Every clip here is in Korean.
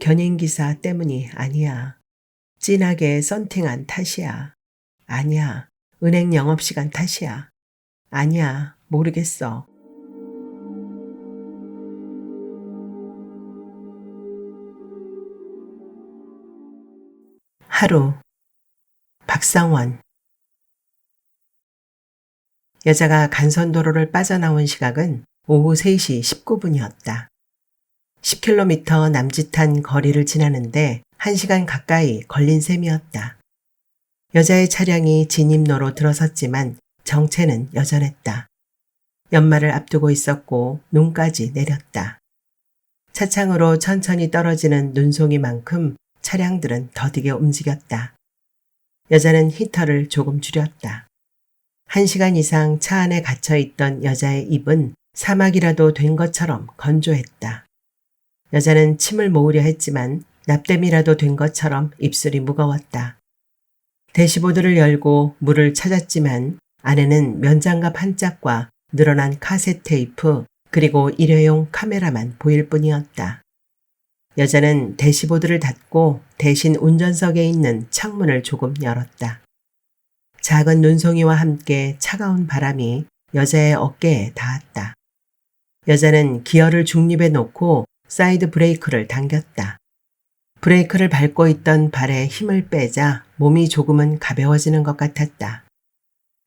견인기사 때문이 아니야. 진하게 썬팅한 탓이야. 아니야. 은행 영업시간 탓이야. 아니야. 모르겠어. 하루. 박상원. 여자가 간선도로를 빠져나온 시각은 오후 3시 19분이었다. 10km 남짓한 거리를 지나는데 1시간 가까이 걸린 셈이었다. 여자의 차량이 진입로로 들어섰지만 정체는 여전했다. 연말을 앞두고 있었고 눈까지 내렸다. 차창으로 천천히 떨어지는 눈송이만큼 차량들은 더디게 움직였다. 여자는 히터를 조금 줄였다. 1시간 이상 차 안에 갇혀있던 여자의 입은 사막이라도 된 것처럼 건조했다. 여자는 침을 모으려 했지만 납땜이라도 된 것처럼 입술이 무거웠다. 대시보드를 열고 물을 찾았지만 안에는 면장갑 한 짝과 늘어난 카세트 테이프 그리고 일회용 카메라만 보일 뿐이었다. 여자는 대시보드를 닫고 대신 운전석에 있는 창문을 조금 열었다. 작은 눈송이와 함께 차가운 바람이 여자의 어깨에 닿았다. 여자는 기어를 중립에 놓고 사이드 브레이크를 당겼다. 브레이크를 밟고 있던 발에 힘을 빼자 몸이 조금은 가벼워지는 것 같았다.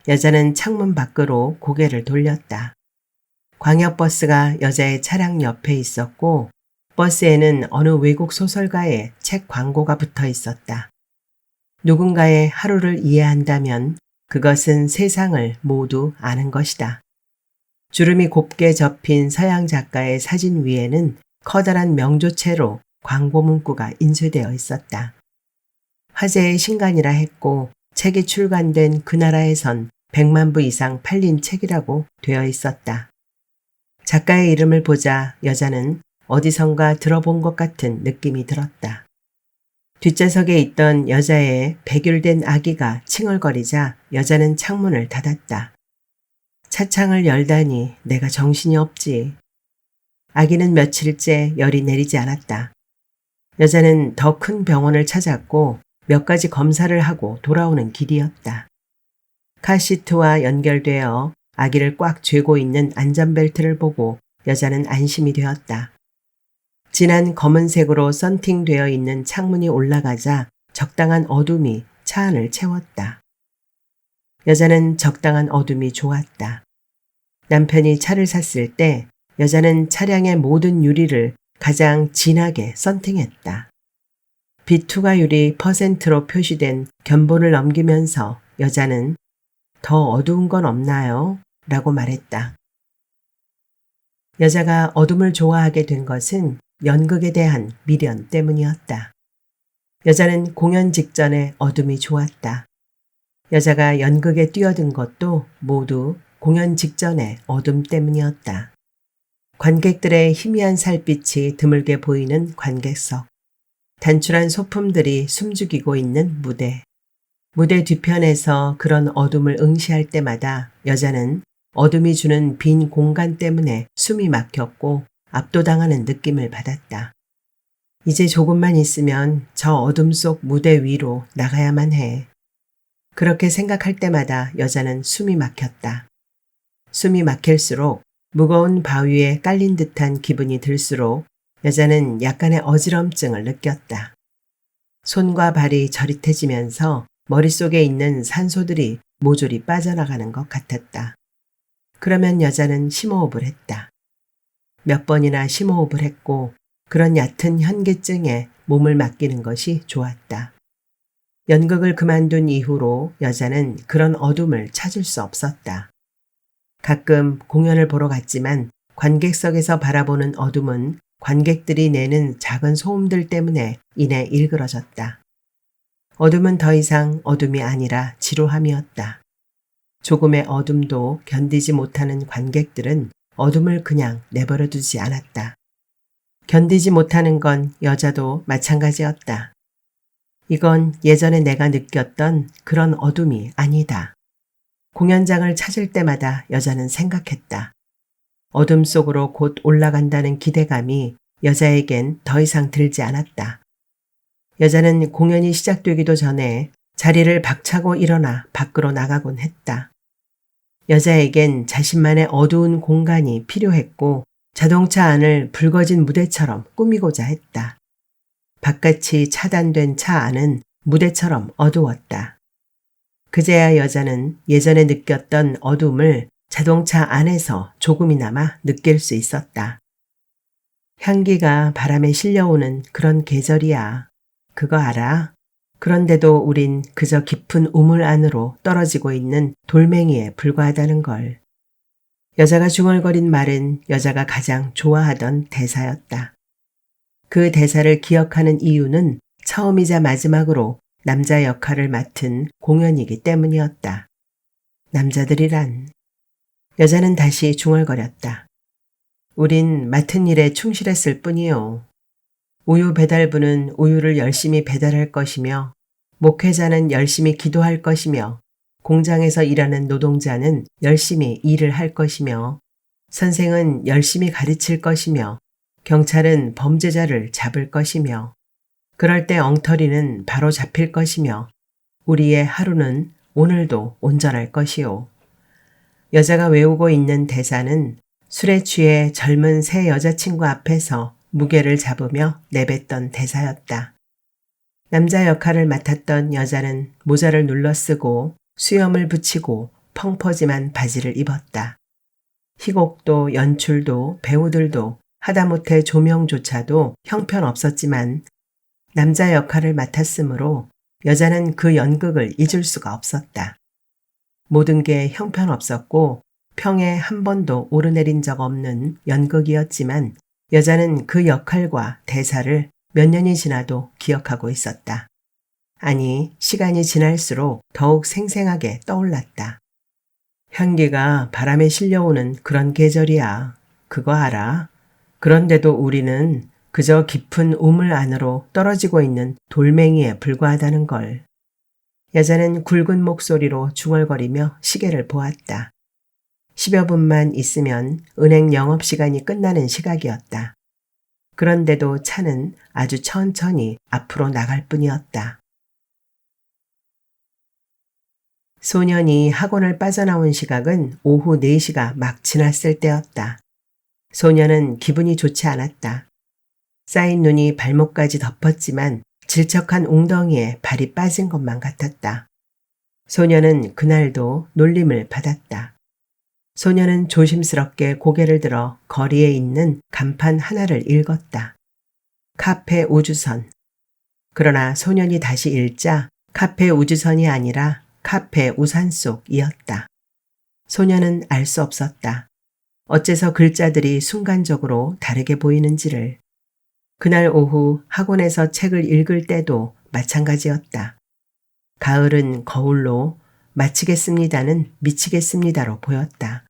여자는 창문 밖으로 고개를 돌렸다. 광역버스가 여자의 차량 옆에 있었고 버스에는 어느 외국 소설가의 책 광고가 붙어 있었다. 누군가의 하루를 이해한다면 그것은 세상을 모두 아는 것이다. 주름이 곱게 접힌 서양 작가의 사진 위에는 커다란 명조체로 광고 문구가 인쇄되어 있었다. 화제의 신간이라 했고 책이 출간된 그 나라에선 100만 부 이상 팔린 책이라고 되어 있었다. 작가의 이름을 보자 여자는 어디선가 들어본 것 같은 느낌이 들었다. 뒷좌석에 있던 여자의 백율된 아기가 칭얼거리자 여자는 창문을 닫았다. 차창을 열다니 내가 정신이 없지. 아기는 며칠째 열이 내리지 않았다. 여자는 더 큰 병원을 찾았고 몇 가지 검사를 하고 돌아오는 길이었다. 카시트와 연결되어 아기를 꽉 쥐고 있는 안전벨트를 보고 여자는 안심이 되었다. 진한 검은색으로 썬팅되어 있는 창문이 올라가자 적당한 어둠이 차 안을 채웠다. 여자는 적당한 어둠이 좋았다. 남편이 차를 샀을 때 여자는 차량의 모든 유리를 가장 진하게 썬팅했다. 비투과율이 %로 표시된 견본을 넘기면서 여자는 더 어두운 건 없나요? 라고 말했다. 여자가 어둠을 좋아하게 된 것은 연극에 대한 미련 때문이었다. 여자는 공연 직전에 어둠이 좋았다. 여자가 연극에 뛰어든 것도 모두 공연 직전의 어둠 때문이었다. 관객들의 희미한 살빛이 드물게 보이는 관객석, 단출한 소품들이 숨죽이고 있는 무대, 무대 뒤편에서 그런 어둠을 응시할 때마다 여자는 어둠이 주는 빈 공간 때문에 숨이 막혔고 압도당하는 느낌을 받았다. 이제 조금만 있으면 저 어둠 속 무대 위로 나가야만 해. 그렇게 생각할 때마다 여자는 숨이 막혔다. 숨이 막힐수록 무거운 바위에 깔린 듯한 기분이 들수록 여자는 약간의 어지럼증을 느꼈다. 손과 발이 저릿해지면서 머릿속에 있는 산소들이 모조리 빠져나가는 것 같았다. 그러면 여자는 심호흡을 했다. 몇 번이나 심호흡을 했고 그런 얕은 현기증에 몸을 맡기는 것이 좋았다. 연극을 그만둔 이후로 여자는 그런 어둠을 찾을 수 없었다. 가끔 공연을 보러 갔지만 관객석에서 바라보는 어둠은 관객들이 내는 작은 소음들 때문에 인해 일그러졌다. 어둠은 더 이상 어둠이 아니라 지루함이었다. 조금의 어둠도 견디지 못하는 관객들은 어둠을 그냥 내버려 두지 않았다. 견디지 못하는 건 여자도 마찬가지였다. 이건 예전에 내가 느꼈던 그런 어둠이 아니다. 공연장을 찾을 때마다 여자는 생각했다. 어둠 속으로 곧 올라간다는 기대감이 여자에겐 더 이상 들지 않았다. 여자는 공연이 시작되기도 전에 자리를 박차고 일어나 밖으로 나가곤 했다. 여자에겐 자신만의 어두운 공간이 필요했고 자동차 안을 붉어진 무대처럼 꾸미고자 했다. 바깥이 차단된 차 안은 무대처럼 어두웠다. 그제야 여자는 예전에 느꼈던 어둠을 자동차 안에서 조금이나마 느낄 수 있었다. 향기가 바람에 실려오는 그런 계절이야. 그거 알아? 그런데도 우린 그저 깊은 우물 안으로 떨어지고 있는 돌멩이에 불과하다는 걸. 여자가 중얼거린 말은 여자가 가장 좋아하던 대사였다. 그 대사를 기억하는 이유는 처음이자 마지막으로 남자 역할을 맡은 공연이기 때문이었다. 남자들이란. 여자는 다시 중얼거렸다. 우린 맡은 일에 충실했을 뿐이요. 우유 배달부는 우유를 열심히 배달할 것이며 목회자는 열심히 기도할 것이며 공장에서 일하는 노동자는 열심히 일을 할 것이며 선생은 열심히 가르칠 것이며 경찰은 범죄자를 잡을 것이며 그럴 때 엉터리는 바로 잡힐 것이며 우리의 하루는 오늘도 온전할 것이요. 여자가 외우고 있는 대사는 술에 취해 젊은 새 여자친구 앞에서 무게를 잡으며 내뱉던 대사였다. 남자 역할을 맡았던 여자는 모자를 눌러쓰고 수염을 붙이고 펑퍼짐한 바지를 입었다. 희곡도 연출도 배우들도 하다못해 조명조차도 형편없었지만 남자 역할을 맡았으므로 여자는 그 연극을 잊을 수가 없었다. 모든 게 형편없었고 평에 한 번도 오르내린 적 없는 연극이었지만 여자는 그 역할과 대사를 몇 년이 지나도 기억하고 있었다. 아니, 시간이 지날수록 더욱 생생하게 떠올랐다. 향기가 바람에 실려오는 그런 계절이야. 그거 알아? 그런데도 우리는 그저 깊은 우물 안으로 떨어지고 있는 돌멩이에 불과하다는 걸. 여자는 굵은 목소리로 중얼거리며 시계를 보았다. 10여 분만 있으면 은행 영업시간이 끝나는 시각이었다. 그런데도 차는 아주 천천히 앞으로 나갈 뿐이었다. 소년이 학원을 빠져나온 시각은 오후 4시가 막 지났을 때였다. 소년은 기분이 좋지 않았다. 쌓인 눈이 발목까지 덮었지만 질척한 웅덩이에 발이 빠진 것만 같았다. 소년은 그날도 놀림을 받았다. 소년은 조심스럽게 고개를 들어 거리에 있는 간판 하나를 읽었다. 카페 우주선. 그러나 소년이 다시 읽자 카페 우주선이 아니라 카페 우산속이었다. 소년은 알 수 없었다. 어째서 글자들이 순간적으로 다르게 보이는지를. 그날 오후 학원에서 책을 읽을 때도 마찬가지였다. 가을은 거울로 마치겠습니다는 미치겠습니다로 보였다.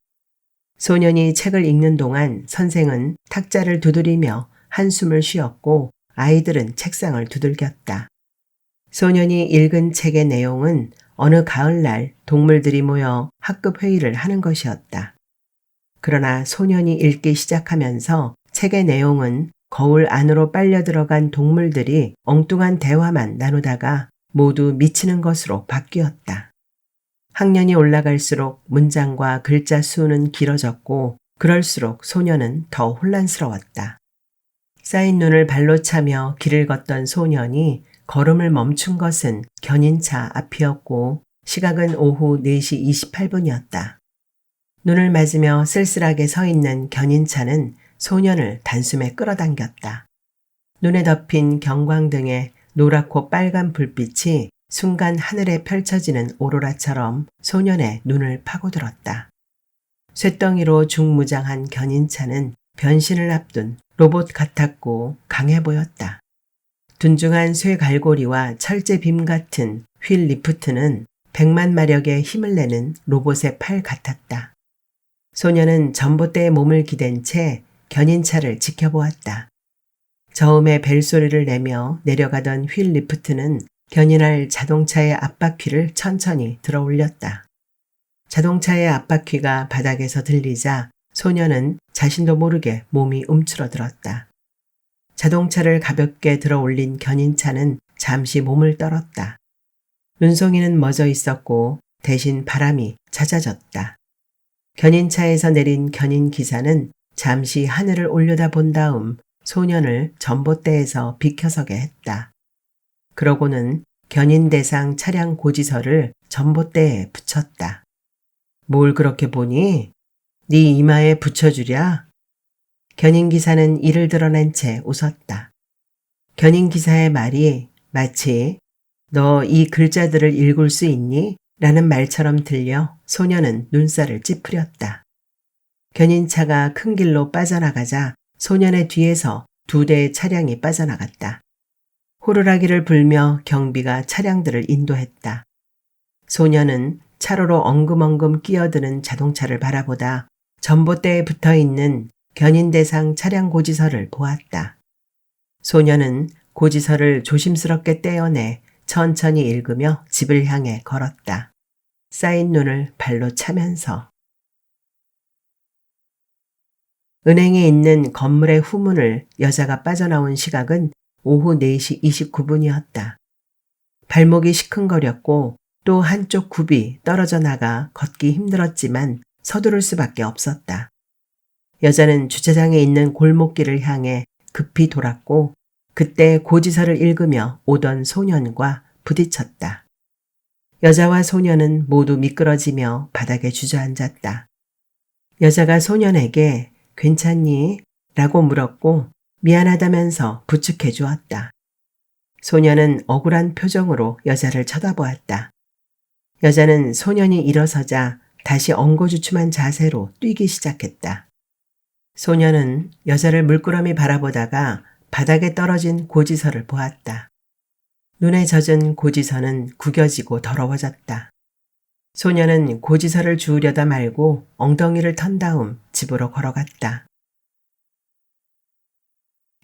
소년이 책을 읽는 동안 선생은 탁자를 두드리며 한숨을 쉬었고 아이들은 책상을 두들겼다. 소년이 읽은 책의 내용은 어느 가을날 동물들이 모여 학급 회의를 하는 것이었다. 그러나 소년이 읽기 시작하면서 책의 내용은 거울 안으로 빨려 들어간 동물들이 엉뚱한 대화만 나누다가 모두 미치는 것으로 바뀌었다. 학년이 올라갈수록 문장과 글자 수는 길어졌고 그럴수록 소년은 더 혼란스러웠다. 쌓인 눈을 발로 차며 길을 걷던 소년이 걸음을 멈춘 것은 견인차 앞이었고 시각은 오후 4시 28분이었다. 눈을 맞으며 쓸쓸하게 서 있는 견인차는 소년을 단숨에 끌어당겼다. 눈에 덮인 경광등의 노랗고 빨간 불빛이 순간 하늘에 펼쳐지는 오로라처럼 소년의 눈을 파고들었다. 쇳덩이로 중무장한 견인차는 변신을 앞둔 로봇 같았고 강해 보였다. 둔중한 쇠갈고리와 철제빔 같은 휠 리프트는 100만 마력의 힘을 내는 로봇의 팔 같았다. 소년은 전봇대에 몸을 기댄 채 견인차를 지켜보았다. 저음의 벨소리를 내며 내려가던 휠 리프트는 견인할 자동차의 앞바퀴를 천천히 들어 올렸다. 자동차의 앞바퀴가 바닥에서 들리자 소년은 자신도 모르게 몸이 움츠러들었다. 자동차를 가볍게 들어 올린 견인차는 잠시 몸을 떨었다. 눈송이는 멎어 있었고 대신 바람이 잦아졌다. 견인차에서 내린 견인 기사는 잠시 하늘을 올려다본 다음 소년을 전봇대에서 비켜서게 했다. 그러고는 견인 대상 차량 고지서를 전봇대에 붙였다. 뭘 그렇게 보니? 네 이마에 붙여주랴? 견인기사는 이를 드러낸 채 웃었다. 견인기사의 말이 마치 너 이 글자들을 읽을 수 있니? 라는 말처럼 들려 소년은 눈살을 찌푸렸다. 견인차가 큰 길로 빠져나가자 소년의 뒤에서 2대의 차량이 빠져나갔다. 호루라기를 불며 경비가 차량들을 인도했다. 소년은 차로로 엉금엉금 끼어드는 자동차를 바라보다 전봇대에 붙어있는 견인대상 차량 고지서를 보았다. 소년은 고지서를 조심스럽게 떼어내 천천히 읽으며 집을 향해 걸었다. 쌓인 눈을 발로 차면서. 은행에 있는 건물의 후문을 여자가 빠져나온 시각은 오후 4시 29분이었다. 발목이 시큰거렸고 또 한쪽 굽이 떨어져 나가 걷기 힘들었지만 서두를 수밖에 없었다. 여자는 주차장에 있는 골목길을 향해 급히 돌았고 그때 고지서를 읽으며 오던 소년과 부딪혔다. 여자와 소년은 모두 미끄러지며 바닥에 주저앉았다. 여자가 소년에게 괜찮니? 라고 물었고 미안하다면서 부축해 주었다. 소년은 억울한 표정으로 여자를 쳐다보았다. 여자는 소년이 일어서자 다시 엉거주춤한 자세로 뛰기 시작했다. 소년은 여자를 물끄러미 바라보다가 바닥에 떨어진 고지서를 보았다. 눈에 젖은 고지서는 구겨지고 더러워졌다. 소년은 고지서를 주우려다 말고 엉덩이를 턴 다음 집으로 걸어갔다.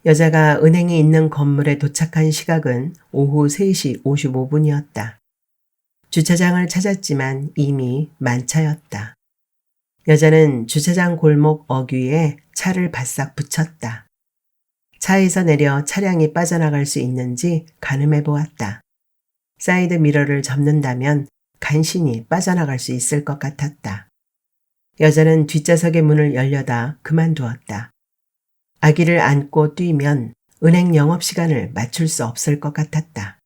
여자가 은행이 있는 건물에 도착한 시각은 오후 3시 55분이었다. 주차장을 찾았지만 이미 만차였다. 여자는 주차장 골목 어귀에 차를 바싹 붙였다. 차에서 내려 차량이 빠져나갈 수 있는지 가늠해 보았다. 사이드 미러를 접는다면 간신히 빠져나갈 수 있을 것 같았다. 여자는 뒷좌석의 문을 열려다 그만두었다. 아기를 안고 뛰면 은행 영업시간을 맞출 수 없을 것 같았다.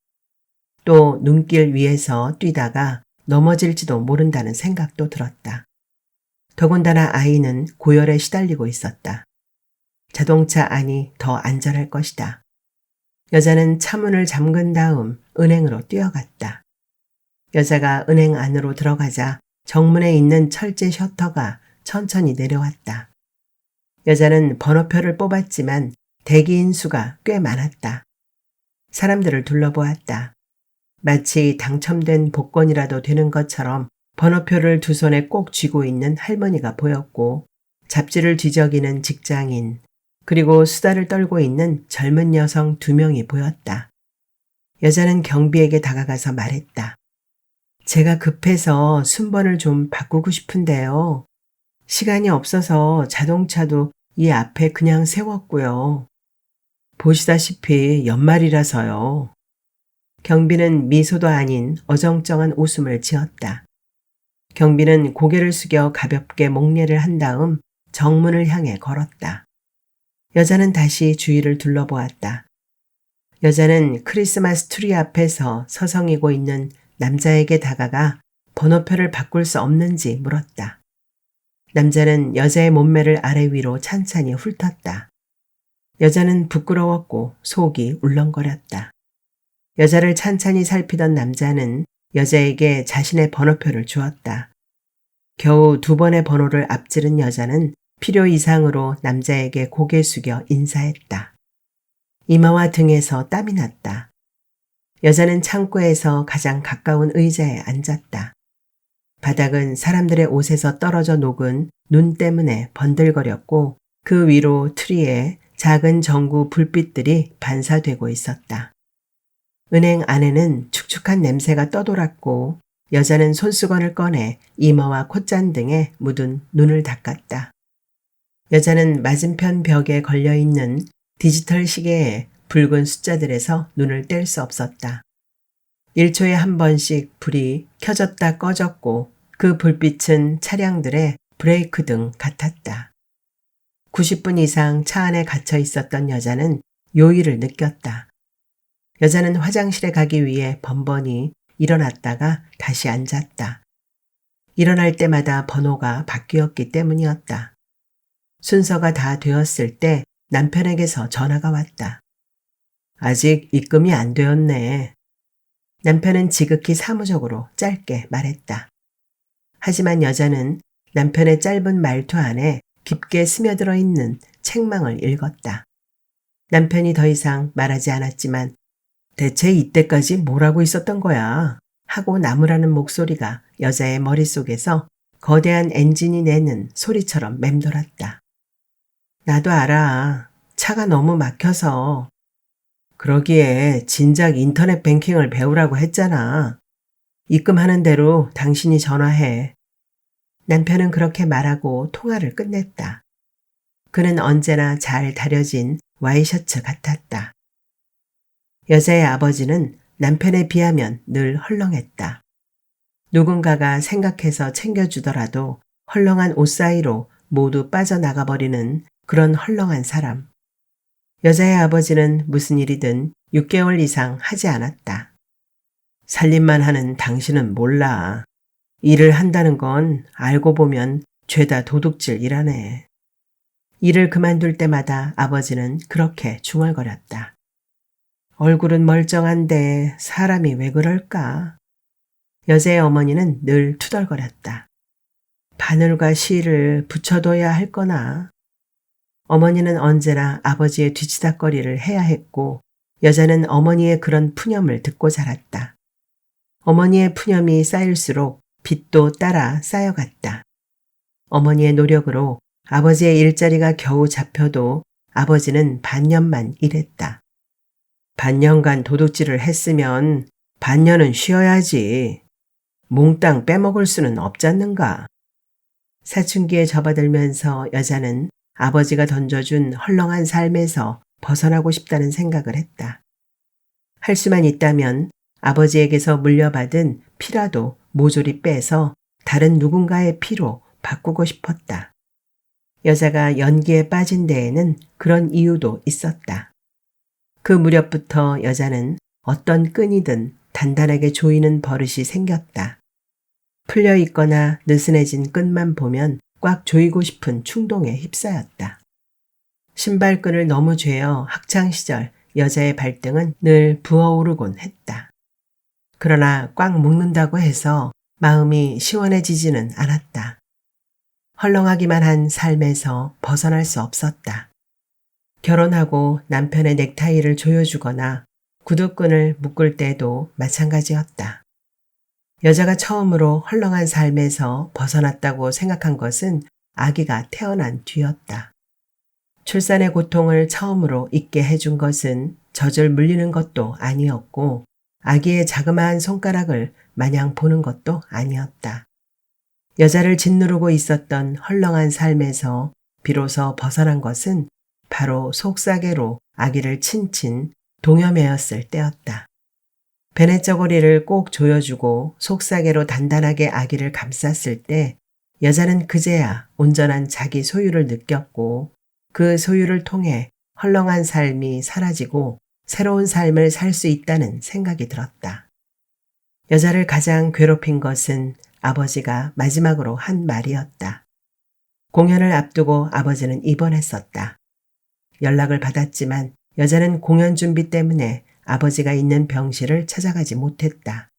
또 눈길 위에서 뛰다가 넘어질지도 모른다는 생각도 들었다. 더군다나 아이는 고열에 시달리고 있었다. 자동차 안이 더 안전할 것이다. 여자는 차문을 잠근 다음 은행으로 뛰어갔다. 여자가 은행 안으로 들어가자 정문에 있는 철제 셔터가 천천히 내려왔다. 여자는 번호표를 뽑았지만 대기인 수가 꽤 많았다. 사람들을 둘러보았다. 마치 당첨된 복권이라도 되는 것처럼 번호표를 두 손에 꼭 쥐고 있는 할머니가 보였고 잡지를 뒤적이는 직장인 그리고 수다를 떨고 있는 젊은 여성 2명이 보였다. 여자는 경비에게 다가가서 말했다. 제가 급해서 순번을 좀 바꾸고 싶은데요. 시간이 없어서 자동차도 이 앞에 그냥 세웠고요. 보시다시피 연말이라서요. 경비는 미소도 아닌 어정쩡한 웃음을 지었다. 경비는 고개를 숙여 가볍게 목례를 한 다음 정문을 향해 걸었다. 여자는 다시 주위를 둘러보았다. 여자는 크리스마스 트리 앞에서 서성이고 있는 남자에게 다가가 번호표를 바꿀 수 없는지 물었다. 남자는 여자의 몸매를 아래 위로 찬찬히 훑었다. 여자는 부끄러웠고 속이 울렁거렸다. 여자를 찬찬히 살피던 남자는 여자에게 자신의 번호표를 주었다. 겨우 2번의 번호를 앞지른 여자는 필요 이상으로 남자에게 고개 숙여 인사했다. 이마와 등에서 땀이 났다. 여자는 창고에서 가장 가까운 의자에 앉았다. 바닥은 사람들의 옷에서 떨어져 녹은 눈 때문에 번들거렸고 그 위로 트리에 작은 전구 불빛들이 반사되고 있었다. 은행 안에는 축축한 냄새가 떠돌았고 여자는 손수건을 꺼내 이마와 콧잔 등에 묻은 눈을 닦았다. 여자는 맞은편 벽에 걸려있는 디지털 시계에 붉은 숫자들에서 눈을 뗄 수 없었다. 1초에 한 번씩 불이 켜졌다 꺼졌고 그 불빛은 차량들의 브레이크 등 같았다. 90분 이상 차 안에 갇혀 있었던 여자는 요일을 느꼈다. 여자는 화장실에 가기 위해 번번이 일어났다가 다시 앉았다. 일어날 때마다 번호가 바뀌었기 때문이었다. 순서가 다 되었을 때 남편에게서 전화가 왔다. 아직 입금이 안 되었네. 남편은 지극히 사무적으로 짧게 말했다. 하지만 여자는 남편의 짧은 말투 안에 깊게 스며들어 있는 책망을 읽었다. 남편이 더 이상 말하지 않았지만 대체 이때까지 뭘 하고 있었던 거야? 하고 나무라는 목소리가 여자의 머릿속에서 거대한 엔진이 내는 소리처럼 맴돌았다. 나도 알아. 차가 너무 막혀서. 그러기에 진작 인터넷 뱅킹을 배우라고 했잖아. 입금하는 대로 당신이 전화해. 남편은 그렇게 말하고 통화를 끝냈다. 그는 언제나 잘 다려진 와이셔츠 같았다. 여자의 아버지는 남편에 비하면 늘 헐렁했다. 누군가가 생각해서 챙겨주더라도 헐렁한 옷 사이로 모두 빠져나가버리는 그런 헐렁한 사람. 여자의 아버지는 무슨 일이든 6개월 이상 하지 않았다. 살림만 하는 당신은 몰라. 일을 한다는 건 알고 보면 죄다 도둑질 일하네. 일을 그만둘 때마다 아버지는 그렇게 중얼거렸다. 얼굴은 멀쩡한데 사람이 왜 그럴까? 여자의 어머니는 늘 투덜거렸다. 바늘과 실을 붙여둬야 할 거나. 어머니는 언제나 아버지의 뒤치다꺼리를 해야 했고 여자는 어머니의 그런 푸념을 듣고 자랐다. 어머니의 푸념이 쌓일수록 빚도 따라 쌓여갔다. 어머니의 노력으로 아버지의 일자리가 겨우 잡혀도 아버지는 반년만 일했다. 반년간 도둑질을 했으면 반년은 쉬어야지. 몽땅 빼먹을 수는 없잖는가. 사춘기에 접어들면서 여자는 아버지가 던져준 헐렁한 삶에서 벗어나고 싶다는 생각을 했다. 할 수만 있다면 아버지에게서 물려받은 피라도 모조리 빼서 다른 누군가의 피로 바꾸고 싶었다. 여자가 연기에 빠진 데에는 그런 이유도 있었다. 그 무렵부터 여자는 어떤 끈이든 단단하게 조이는 버릇이 생겼다. 풀려 있거나 느슨해진 끈만 보면 꽉 조이고 싶은 충동에 휩싸였다. 신발끈을 너무 죄어 학창시절 여자의 발등은 늘 부어오르곤 했다. 그러나 꽉 묶는다고 해서 마음이 시원해지지는 않았다. 헐렁하기만 한 삶에서 벗어날 수 없었다. 결혼하고 남편의 넥타이를 조여주거나 구두끈을 묶을 때도 마찬가지였다. 여자가 처음으로 헐렁한 삶에서 벗어났다고 생각한 것은 아기가 태어난 뒤였다. 출산의 고통을 처음으로 잊게 해준 것은 젖을 물리는 것도 아니었고 아기의 자그마한 손가락을 마냥 보는 것도 아니었다. 여자를 짓누르고 있었던 헐렁한 삶에서 비로소 벗어난 것은 바로 속사계로 아기를 친친 동여매었을 때였다. 베네저고리를 꼭 조여주고 속사계로 단단하게 아기를 감쌌을 때 여자는 그제야 온전한 자기 소유를 느꼈고 그 소유를 통해 헐렁한 삶이 사라지고 새로운 삶을 살 수 있다는 생각이 들었다. 여자를 가장 괴롭힌 것은 아버지가 마지막으로 한 말이었다. 공연을 앞두고 아버지는 입원했었다. 연락을 받았지만 여자는 공연 준비 때문에 아버지가 있는 병실을 찾아가지 못했다.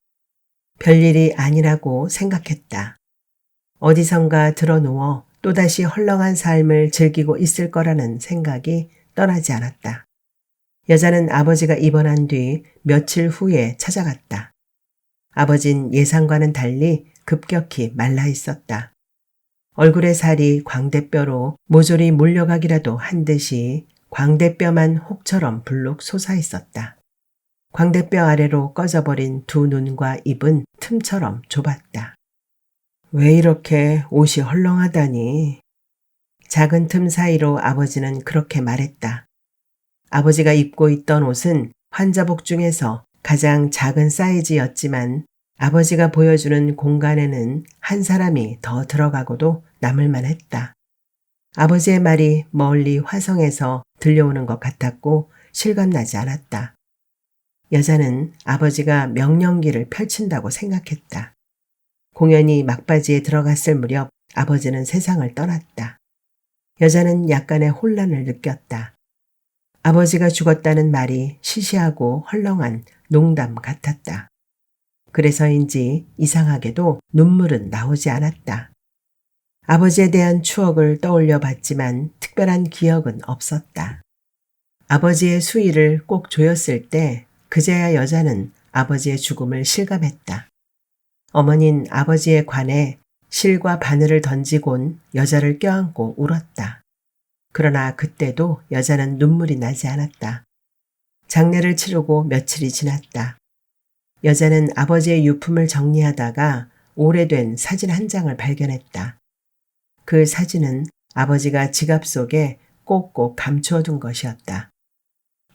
별일이 아니라고 생각했다. 어디선가 드러누워 또다시 헐렁한 삶을 즐기고 있을 거라는 생각이 떠나지 않았다. 여자는 아버지가 입원한 뒤 며칠 후에 찾아갔다. 아버진 예상과는 달리 급격히 말라 있었다. 얼굴의 살이 광대뼈로 모조리 몰려가기라도 한 듯이 광대뼈만 혹처럼 불룩 솟아 있었다. 광대뼈 아래로 꺼져버린 두 눈과 입은 틈처럼 좁았다. 왜 이렇게 옷이 헐렁하다니? 작은 틈 사이로 아버지는 그렇게 말했다. 아버지가 입고 있던 옷은 환자복 중에서 가장 작은 사이즈였지만 아버지가 보여주는 공간에는 한 사람이 더 들어가고도 남을 만했다. 아버지의 말이 멀리 화성에서 들려오는 것 같았고 실감나지 않았다. 여자는 아버지가 명령기를 펼친다고 생각했다. 공연이 막바지에 들어갔을 무렵 아버지는 세상을 떠났다. 여자는 약간의 혼란을 느꼈다. 아버지가 죽었다는 말이 시시하고 헐렁한 농담 같았다. 그래서인지 이상하게도 눈물은 나오지 않았다. 아버지에 대한 추억을 떠올려 봤지만 특별한 기억은 없었다. 아버지의 수의를 꼭 조였을 때 그제야 여자는 아버지의 죽음을 실감했다. 어머닌 아버지에 관해 실과 바늘을 던지곤 여자를 껴안고 울었다. 그러나 그때도 여자는 눈물이 나지 않았다. 장례를 치르고 며칠이 지났다. 여자는 아버지의 유품을 정리하다가 오래된 사진 한 장을 발견했다. 그 사진은 아버지가 지갑 속에 꼭꼭 감추어둔 것이었다.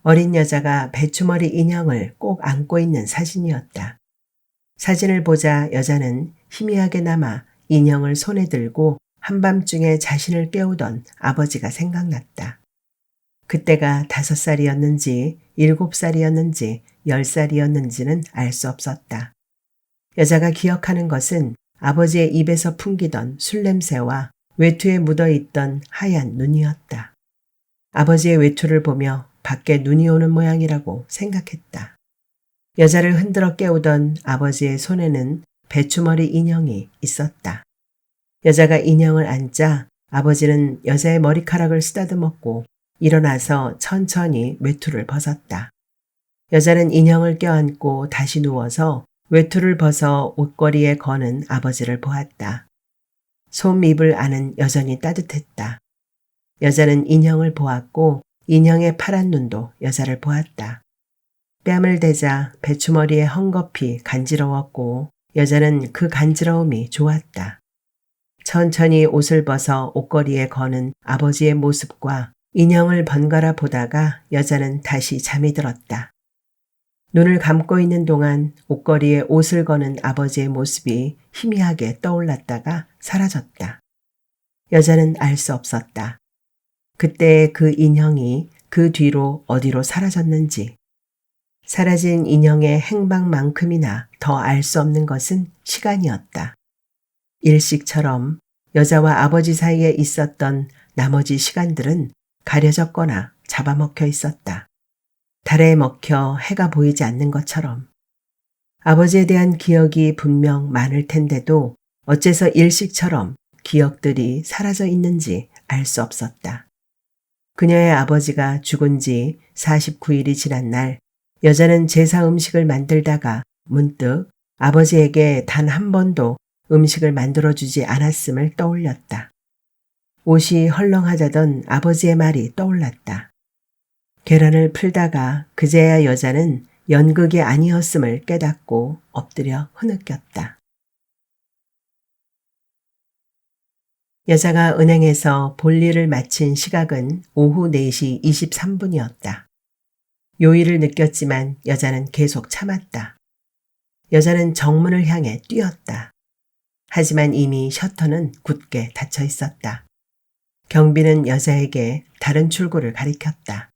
어린 여자가 배추머리 인형을 꼭 안고 있는 사진이었다. 사진을 보자 여자는 희미하게나마 인형을 손에 들고 한밤중에 자신을 깨우던 아버지가 생각났다. 그때가 5살이었는지 7살이었는지 10살이었는지는 알 수 없었다. 여자가 기억하는 것은 아버지의 입에서 풍기던 술 냄새와 외투에 묻어있던 하얀 눈이었다. 아버지의 외투를 보며 밖에 눈이 오는 모양이라고 생각했다. 여자를 흔들어 깨우던 아버지의 손에는 배추머리 인형이 있었다. 여자가 인형을 안자 아버지는 여자의 머리카락을 쓰다듬었고 일어나서 천천히 외투를 벗었다. 여자는 인형을 껴안고 다시 누워서 외투를 벗어 옷걸이에 거는 아버지를 보았다. 솜입을 안은 여전히 따뜻했다. 여자는 인형을 보았고 인형의 파란 눈도 여자를 보았다. 뺨을 대자 배추머리에 헝겊이 간지러웠고 여자는 그 간지러움이 좋았다. 천천히 옷을 벗어 옷걸이에 거는 아버지의 모습과 인형을 번갈아 보다가 여자는 다시 잠이 들었다. 눈을 감고 있는 동안 옷걸이에 옷을 거는 아버지의 모습이 희미하게 떠올랐다가 사라졌다. 여자는 알 수 없었다. 그때의 그 인형이 그 뒤로 어디로 사라졌는지. 사라진 인형의 행방만큼이나 더 알 수 없는 것은 시간이었다. 일식처럼 여자와 아버지 사이에 있었던 나머지 시간들은 가려졌거나 잡아먹혀 있었다. 달에 먹혀 해가 보이지 않는 것처럼. 아버지에 대한 기억이 분명 많을 텐데도 어째서 일식처럼 기억들이 사라져 있는지 알 수 없었다. 그녀의 아버지가 죽은 지 49일이 지난 날 여자는 제사 음식을 만들다가 문득 아버지에게 단 한 번도 음식을 만들어주지 않았음을 떠올렸다. 옷이 헐렁하다던 아버지의 말이 떠올랐다. 계란을 풀다가 그제야 여자는 연극이 아니었음을 깨닫고 엎드려 흐느꼈다. 여자가 은행에서 볼일을 마친 시각은 오후 4시 23분이었다. 요일을 느꼈지만 여자는 계속 참았다. 여자는 정문을 향해 뛰었다. 하지만 이미 셔터는 굳게 닫혀 있었다. 경비는 여자에게 다른 출구를 가리켰다.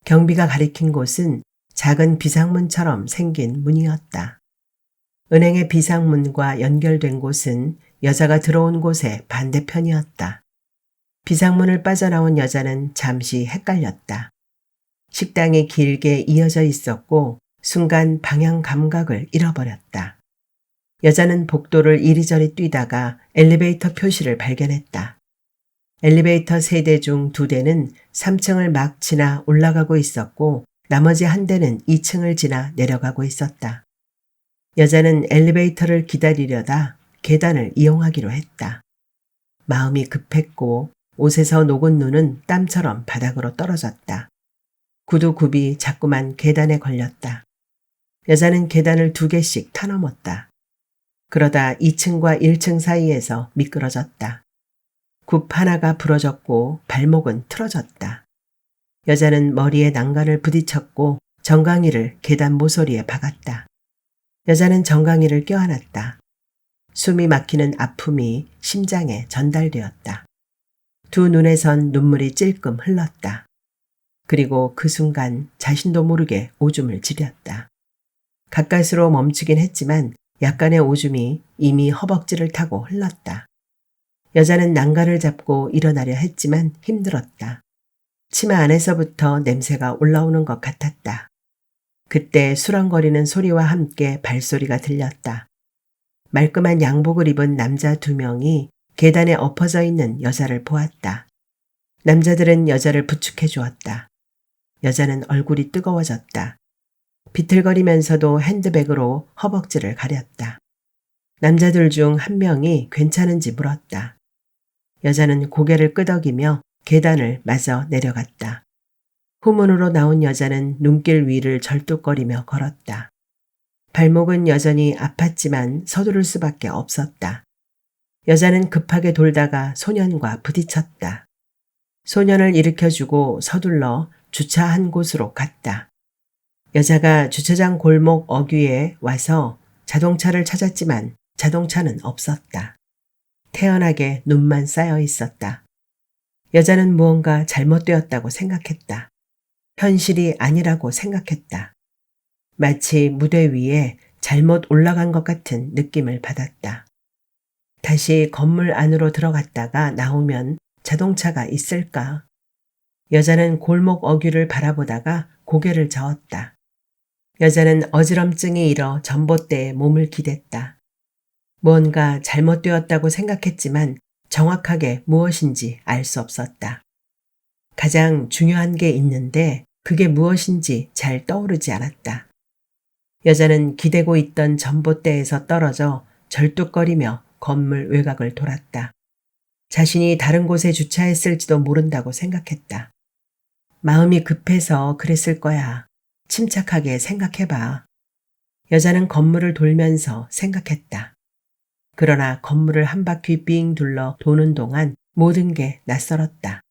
경비가 가리킨 곳은 작은 비상문처럼 생긴 문이었다. 은행의 비상문과 연결된 곳은 여자가 들어온 곳의 반대편이었다. 비상문을 빠져나온 여자는 잠시 헷갈렸다. 식당이 길게 이어져 있었고 순간 방향 감각을 잃어버렸다. 여자는 복도를 이리저리 뛰다가 엘리베이터 표시를 발견했다. 엘리베이터 3대 중 2대는 3층을 막 지나 올라가고 있었고 나머지 한 대는 2층을 지나 내려가고 있었다. 여자는 엘리베이터를 기다리려다 계단을 이용하기로 했다. 마음이 급했고 옷에서 녹은 눈은 땀처럼 바닥으로 떨어졌다. 구두굽이 자꾸만 계단에 걸렸다. 여자는 계단을 2개씩 타넘었다. 그러다 2층과 1층 사이에서 미끄러졌다. 굽 하나가 부러졌고 발목은 틀어졌다. 여자는 머리에 난간을 부딪혔고 정강이를 계단 모서리에 박았다. 여자는 정강이를 껴안았다. 숨이 막히는 아픔이 심장에 전달되었다. 두 눈에선 눈물이 찔끔 흘렀다. 그리고 그 순간 자신도 모르게 오줌을 지렸다. 가까스로 멈추긴 했지만 약간의 오줌이 이미 허벅지를 타고 흘렀다. 여자는 난간을 잡고 일어나려 했지만 힘들었다. 치마 안에서부터 냄새가 올라오는 것 같았다. 그때 수렁거리는 소리와 함께 발소리가 들렸다. 말끔한 양복을 입은 남자 2명이 계단에 엎어져 있는 여자를 보았다. 남자들은 여자를 부축해 주었다. 여자는 얼굴이 뜨거워졌다. 비틀거리면서도 핸드백으로 허벅지를 가렸다. 남자들 중 한 명이 괜찮은지 물었다. 여자는 고개를 끄덕이며 계단을 마저 내려갔다. 후문으로 나온 여자는 눈길 위를 절뚝거리며 걸었다. 발목은 여전히 아팠지만 서두를 수밖에 없었다. 여자는 급하게 돌다가 소년과 부딪혔다. 소년을 일으켜주고 서둘러 주차한 곳으로 갔다. 여자가 주차장 골목 어귀에 와서 자동차를 찾았지만 자동차는 없었다. 태연하게 눈만 쌓여 있었다. 여자는 무언가 잘못되었다고 생각했다. 현실이 아니라고 생각했다. 마치 무대 위에 잘못 올라간 것 같은 느낌을 받았다. 다시 건물 안으로 들어갔다가 나오면 자동차가 있을까? 여자는 골목 어귀를 바라보다가 고개를 저었다. 여자는 어지럼증이 일어 전봇대에 몸을 기댔다. 무언가 잘못되었다고 생각했지만 정확하게 무엇인지 알 수 없었다. 가장 중요한 게 있는데 그게 무엇인지 잘 떠오르지 않았다. 여자는 기대고 있던 전봇대에서 떨어져 절뚝거리며 건물 외곽을 돌았다. 자신이 다른 곳에 주차했을지도 모른다고 생각했다. 마음이 급해서 그랬을 거야. 침착하게 생각해봐. 여자는 건물을 돌면서 생각했다. 그러나 건물을 한 바퀴 삥 둘러 도는 동안 모든 게 낯설었다.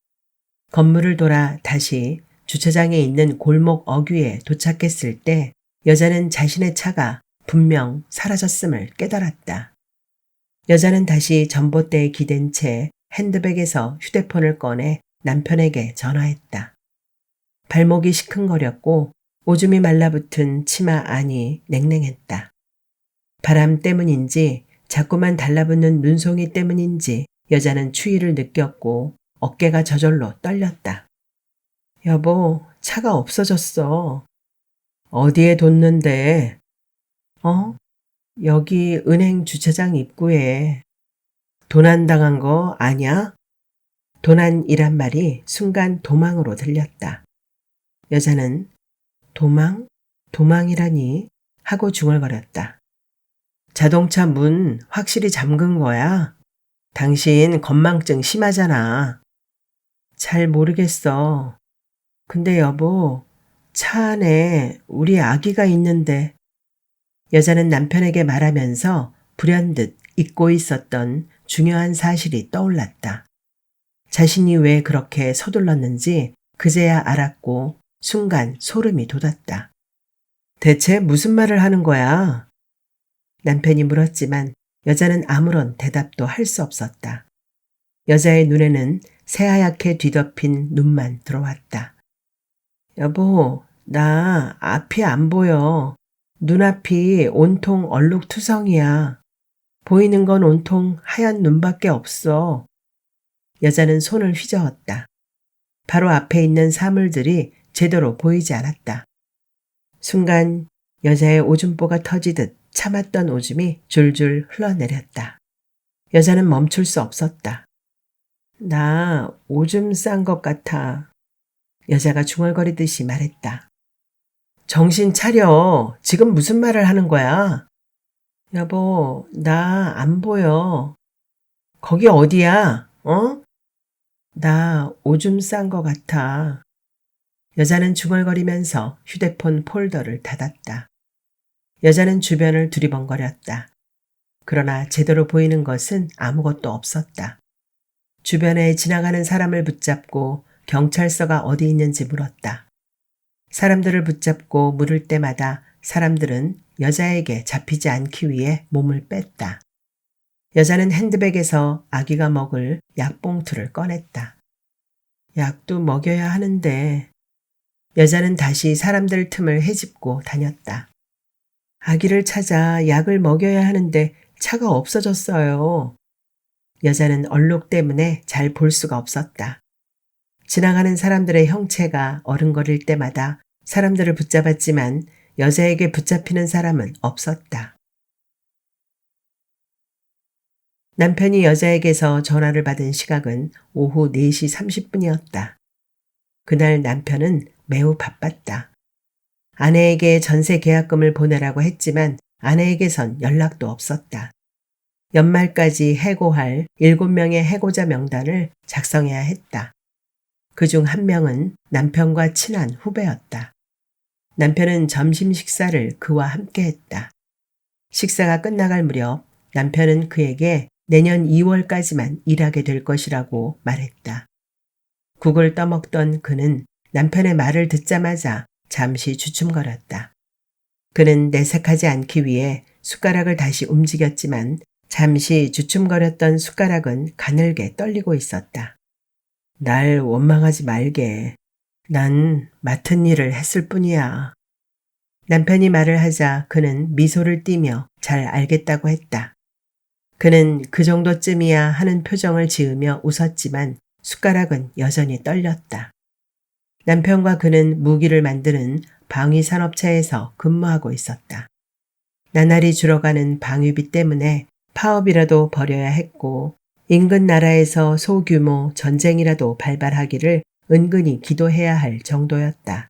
건물을 돌아 다시 주차장에 있는 골목 어귀에 도착했을 때 여자는 자신의 차가 분명 사라졌음을 깨달았다. 여자는 다시 전봇대에 기댄 채 핸드백에서 휴대폰을 꺼내 남편에게 전화했다. 발목이 시큰거렸고 오줌이 말라붙은 치마 안이 냉랭했다. 바람 때문인지 자꾸만 달라붙는 눈송이 때문인지 여자는 추위를 느꼈고 어깨가 저절로 떨렸다. 여보, 차가 없어졌어. 어디에 뒀는데? 여기 은행 주차장 입구에. 도난당한 거 아냐? 도난이란 말이 순간 도망으로 들렸다. 여자는 도망? 도망이라니? 하고 중얼거렸다. 자동차 문 확실히 잠근 거야? 당신 건망증 심하잖아. 잘 모르겠어. 근데 여보, 차 안에 우리 아기가 있는데. 여자는 남편에게 말하면서 불현듯 잊고 있었던 중요한 사실이 떠올랐다. 자신이 왜 그렇게 서둘렀는지 그제야 알았고 순간 소름이 돋았다. 대체 무슨 말을 하는 거야? 남편이 물었지만 여자는 아무런 대답도 할 수 없었다. 여자의 눈에는 새하얗게 뒤덮인 눈만 들어왔다. 여보, 나 앞이 안 보여. 눈앞이 온통 얼룩투성이야. 보이는 건 온통 하얀 눈밖에 없어. 여자는 손을 휘저었다. 바로 앞에 있는 사물들이 제대로 보이지 않았다. 순간 여자의 오줌보가 터지듯 참았던 오줌이 줄줄 흘러내렸다. 여자는 멈출 수 없었다. 나 오줌 싼 것 같아. 여자가 중얼거리듯이 말했다. 정신 차려. 지금 무슨 말을 하는 거야? 여보, 나 안 보여. 거기 어디야? 나 오줌 싼 것 같아. 여자는 중얼거리면서 휴대폰 폴더를 닫았다. 여자는 주변을 두리번거렸다. 그러나 제대로 보이는 것은 아무것도 없었다. 주변에 지나가는 사람을 붙잡고 경찰서가 어디 있는지 물었다. 사람들을 붙잡고 물을 때마다 사람들은 여자에게 잡히지 않기 위해 몸을 뺐다. 여자는 핸드백에서 아기가 먹을 약봉투를 꺼냈다. 약도 먹여야 하는데. 여자는 다시 사람들 틈을 헤집고 다녔다. 아기를 찾아 약을 먹여야 하는데 차가 없어졌어요. 여자는 얼룩 때문에 잘 볼 수가 없었다. 지나가는 사람들의 형체가 어른거릴 때마다 사람들을 붙잡았지만 여자에게 붙잡히는 사람은 없었다. 남편이 여자에게서 전화를 받은 시각은 오후 4시 30분이었다. 그날 남편은 매우 바빴다. 아내에게 전세 계약금을 보내라고 했지만 아내에게선 연락도 없었다. 연말까지 해고할 7명의 해고자 명단을 작성해야 했다. 그중 한 명은 남편과 친한 후배였다. 남편은 점심 식사를 그와 함께 했다. 식사가 끝나갈 무렵 남편은 그에게 내년 2월까지만 일하게 될 것이라고 말했다. 국을 떠먹던 그는 남편의 말을 듣자마자 잠시 주춤거렸다. 그는 내색하지 않기 위해 숟가락을 다시 움직였지만 잠시 주춤거렸던 숟가락은 가늘게 떨리고 있었다. 날 원망하지 말게. 난 맡은 일을 했을 뿐이야. 남편이 말을 하자 그는 미소를 띠며 잘 알겠다고 했다. 그는 그 정도쯤이야 하는 표정을 지으며 웃었지만 숟가락은 여전히 떨렸다. 남편과 그는 무기를 만드는 방위산업체에서 근무하고 있었다. 나날이 줄어가는 방위비 때문에 파업이라도 벌여야 했고 인근 나라에서 소규모 전쟁이라도 발발하기를 은근히 기도해야 할 정도였다.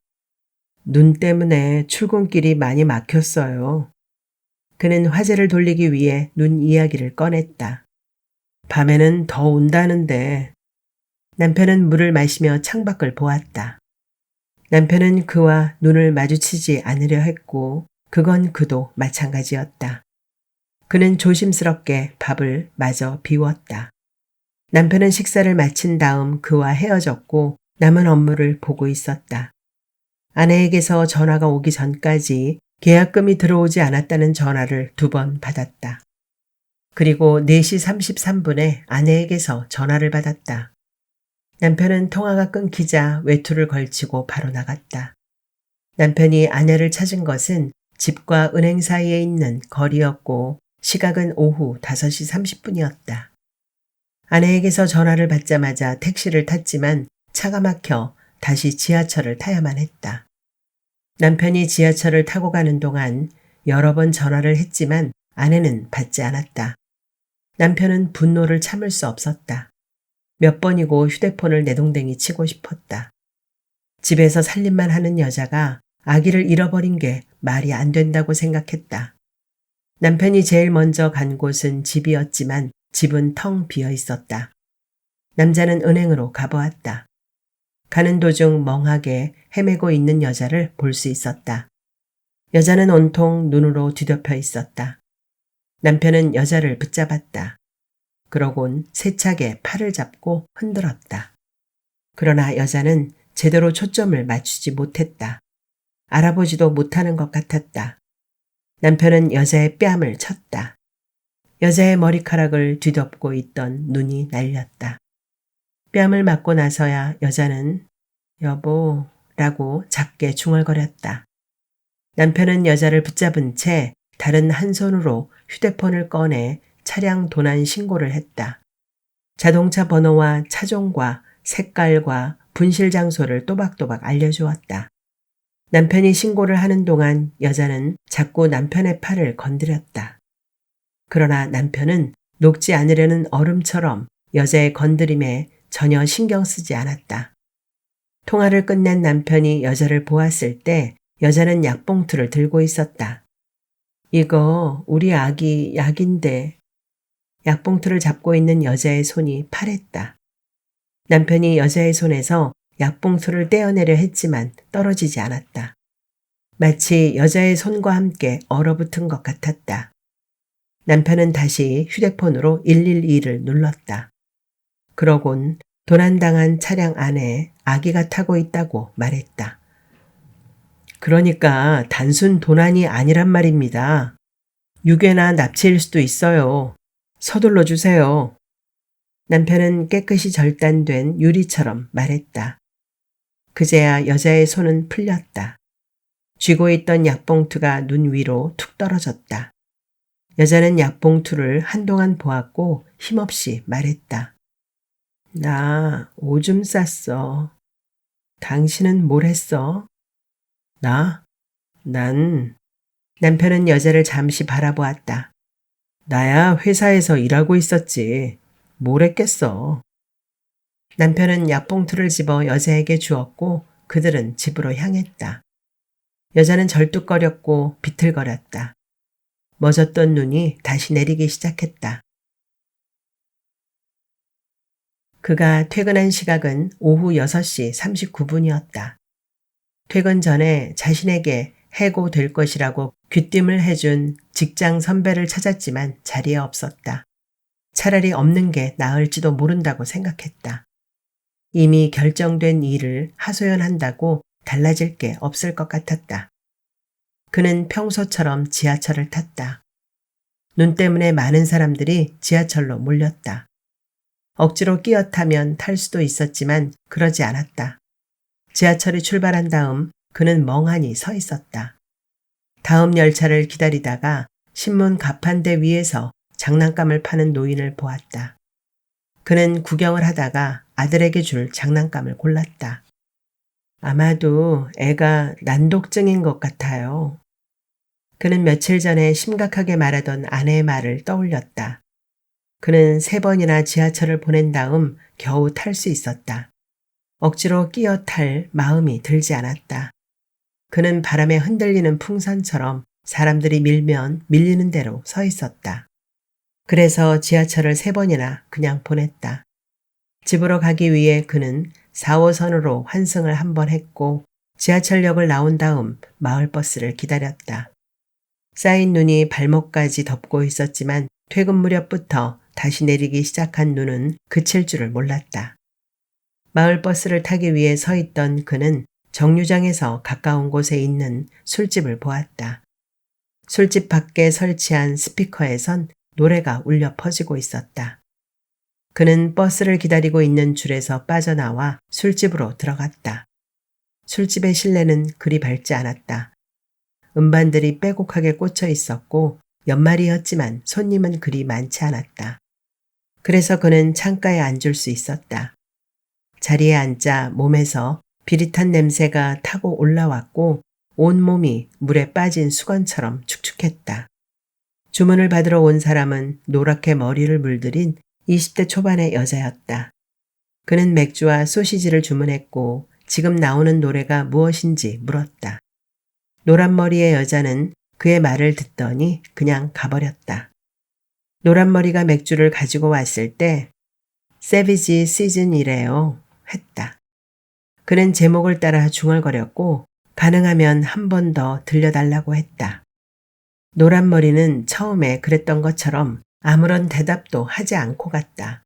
눈 때문에 출근길이 많이 막혔어요. 그는 화제를 돌리기 위해 눈 이야기를 꺼냈다. 밤에는 더 온다는데. 남편은 물을 마시며 창밖을 보았다. 남편은 그와 눈을 마주치지 않으려 했고 그건 그도 마찬가지였다. 그는 조심스럽게 밥을 마저 비웠다. 남편은 식사를 마친 다음 그와 헤어졌고 남은 업무를 보고 있었다. 아내에게서 전화가 오기 전까지 계약금이 들어오지 않았다는 전화를 2번 받았다. 그리고 4시 33분에 아내에게서 전화를 받았다. 남편은 통화가 끊기자 외투를 걸치고 바로 나갔다. 남편이 아내를 찾은 것은 집과 은행 사이에 있는 거리였고 시각은 오후 5시 30분이었다. 아내에게서 전화를 받자마자 택시를 탔지만 차가 막혀 다시 지하철을 타야만 했다. 남편이 지하철을 타고 가는 동안 여러 번 전화를 했지만 아내는 받지 않았다. 남편은 분노를 참을 수 없었다. 몇 번이고 휴대폰을 내동댕이 치고 싶었다. 집에서 살림만 하는 여자가 아기를 잃어버린 게 말이 안 된다고 생각했다. 남편이 제일 먼저 간 곳은 집이었지만 집은 텅 비어 있었다. 남자는 은행으로 가보았다. 가는 도중 멍하게 헤매고 있는 여자를 볼 수 있었다. 여자는 온통 눈으로 뒤덮여 있었다. 남편은 여자를 붙잡았다. 그러곤 세차게 팔을 잡고 흔들었다. 그러나 여자는 제대로 초점을 맞추지 못했다. 알아보지도 못하는 것 같았다. 남편은 여자의 뺨을 쳤다. 여자의 머리카락을 뒤덮고 있던 눈이 날렸다. 뺨을 맞고 나서야 여자는 여보라고 작게 중얼거렸다. 남편은 여자를 붙잡은 채 다른 한 손으로 휴대폰을 꺼내 차량 도난 신고를 했다. 자동차 번호와 차종과 색깔과 분실 장소를 또박또박 알려주었다. 남편이 신고를 하는 동안 여자는 자꾸 남편의 팔을 건드렸다. 그러나 남편은 녹지 않으려는 얼음처럼 여자의 건드림에 전혀 신경 쓰지 않았다. 통화를 끝낸 남편이 여자를 보았을 때 여자는 약봉투를 들고 있었다. 이거 우리 아기 약인데. 약봉투를 잡고 있는 여자의 손이 파랬다. 남편이 여자의 손에서 약봉투를 떼어내려 했지만 떨어지지 않았다. 마치 여자의 손과 함께 얼어붙은 것 같았다. 남편은 다시 휴대폰으로 112를 눌렀다. 그러곤 도난당한 차량 안에 아기가 타고 있다고 말했다. 그러니까 단순 도난이 아니란 말입니다. 유괴나 납치일 수도 있어요. 서둘러 주세요. 남편은 깨끗이 절단된 유리처럼 말했다. 그제야 여자의 손은 풀렸다. 쥐고 있던 약봉투가 눈 위로 툭 떨어졌다. 여자는 약봉투를 한동안 보았고 힘없이 말했다. 나 오줌 쌌어. 당신은 뭘 했어? 난 남편은 여자를 잠시 바라보았다. 나야 회사에서 일하고 있었지. 뭘 했겠어. 남편은 약봉투를 집어 여자에게 주었고 그들은 집으로 향했다. 여자는 절뚝거렸고 비틀거렸다. 멎었던 눈이 다시 내리기 시작했다. 그가 퇴근한 시각은 오후 6시 39분이었다. 퇴근 전에 자신에게 해고될 것이라고 귀띔을 해준 직장 선배를 찾았지만 자리에 없었다. 차라리 없는 게 나을지도 모른다고 생각했다. 이미 결정된 일을 하소연한다고 달라질 게 없을 것 같았다. 그는 평소처럼 지하철을 탔다. 눈 때문에 많은 사람들이 지하철로 몰렸다. 억지로 끼어 타면 탈 수도 있었지만 그러지 않았다. 지하철이 출발한 다음 그는 멍하니 서 있었다. 다음 열차를 기다리다가 신문 가판대 위에서 장난감을 파는 노인을 보았다. 그는 구경을 하다가 아들에게 줄 장난감을 골랐다. 아마도 애가 난독증인 것 같아요. 그는 며칠 전에 심각하게 말하던 아내의 말을 떠올렸다. 그는 3번이나 지하철을 보낸 다음 겨우 탈 수 있었다. 억지로 끼어 탈 마음이 들지 않았다. 그는 바람에 흔들리는 풍선처럼 사람들이 밀면 밀리는 대로 서 있었다. 그래서 지하철을 3번이나 그냥 보냈다. 집으로 가기 위해 그는 4호선으로 환승을 한 번 했고 지하철역을 나온 다음 마을버스를 기다렸다. 쌓인 눈이 발목까지 덮고 있었지만 퇴근 무렵부터 다시 내리기 시작한 눈은 그칠 줄을 몰랐다. 마을버스를 타기 위해 서 있던 그는 정류장에서 가까운 곳에 있는 술집을 보았다. 술집 밖에 설치한 스피커에선 노래가 울려 퍼지고 있었다. 그는 버스를 기다리고 있는 줄에서 빠져나와 술집으로 들어갔다. 술집의 실내는 그리 밝지 않았다. 음반들이 빼곡하게 꽂혀 있었고 연말이었지만 손님은 그리 많지 않았다. 그래서 그는 창가에 앉을 수 있었다. 자리에 앉자 몸에서 비릿한 냄새가 타고 올라왔고 온몸이 물에 빠진 수건처럼 축축했다. 주문을 받으러 온 사람은 노랗게 머리를 물들인 20대 초반의 여자였다. 그는 맥주와 소시지를 주문했고 지금 나오는 노래가 무엇인지 물었다. 노란 머리의 여자는 그의 말을 듣더니 그냥 가버렸다. 노란 머리가 맥주를 가지고 왔을 때 세비지 시즌이래요 했다. 그는 제목을 따라 중얼거렸고 가능하면 한 번 더 들려달라고 했다. 노란 머리는 처음에 그랬던 것처럼 아무런 대답도 하지 않고 갔다.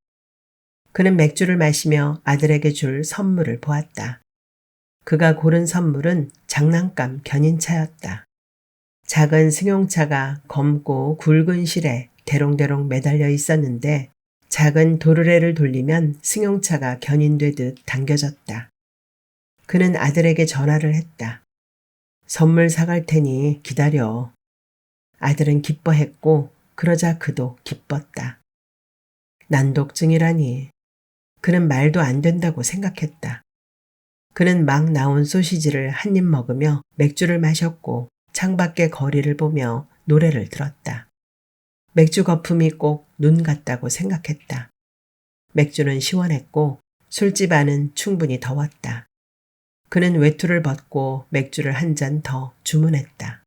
그는 맥주를 마시며 아들에게 줄 선물을 보았다. 그가 고른 선물은 장난감 견인차였다. 작은 승용차가 검고 굵은 실에 대롱대롱 매달려 있었는데 작은 도르래를 돌리면 승용차가 견인되듯 당겨졌다. 그는 아들에게 전화를 했다. 선물 사갈 테니 기다려. 아들은 기뻐했고 그러자 그도 기뻤다. 난독증이라니. 그는 말도 안 된다고 생각했다. 그는 막 나온 소시지를 한 입 먹으며 맥주를 마셨고 창밖의 거리를 보며 노래를 들었다. 맥주 거품이 꼭 눈 같다고 생각했다. 맥주는 시원했고 술집 안은 충분히 더웠다. 그는 외투를 벗고 맥주를 한 잔 더 주문했다.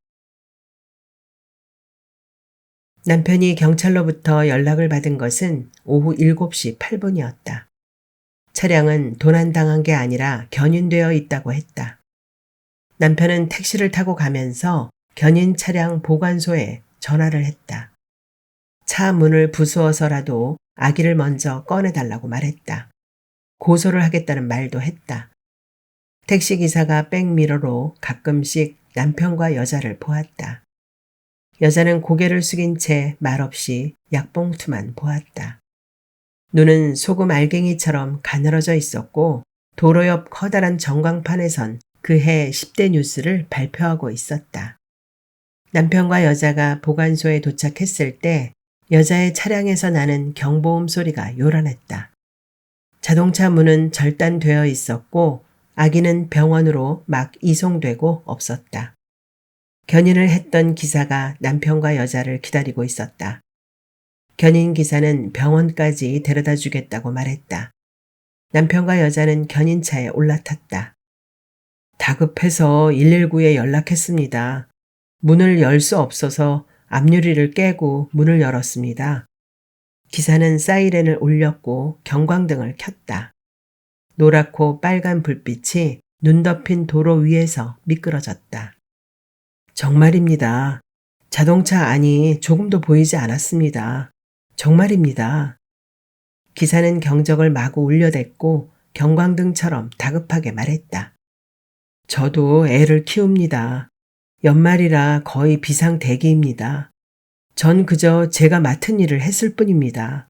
남편이 경찰로부터 연락을 받은 것은 오후 7시 8분이었다. 차량은 도난당한 게 아니라 견인되어 있다고 했다. 남편은 택시를 타고 가면서 견인 차량 보관소에 전화를 했다. 차 문을 부수어서라도 아기를 먼저 꺼내달라고 말했다. 고소를 하겠다는 말도 했다. 택시기사가 백미러로 가끔씩 남편과 여자를 보았다. 여자는 고개를 숙인 채 말없이 약봉투만 보았다. 눈은 소금 알갱이처럼 가늘어져 있었고 도로 옆 커다란 전광판에선 그해 10대 뉴스를 발표하고 있었다. 남편과 여자가 보관소에 도착했을 때 여자의 차량에서 나는 경보음 소리가 요란했다. 자동차 문은 절단되어 있었고 아기는 병원으로 막 이송되고 없었다. 견인을 했던 기사가 남편과 여자를 기다리고 있었다. 견인 기사는 병원까지 데려다 주겠다고 말했다. 남편과 여자는 견인차에 올라탔다. 다급해서 119에 연락했습니다. 문을 열 수 없어서 앞유리를 깨고 문을 열었습니다. 기사는 사이렌을 울렸고 경광등을 켰다. 노랗고 빨간 불빛이 눈 덮인 도로 위에서 미끄러졌다. 정말입니다. 자동차 안이 조금도 보이지 않았습니다. 정말입니다. 기사는 경적을 마구 울려댔고 경광등처럼 다급하게 말했다. 저도 애를 키웁니다. 연말이라 거의 비상대기입니다. 전 그저 제가 맡은 일을 했을 뿐입니다.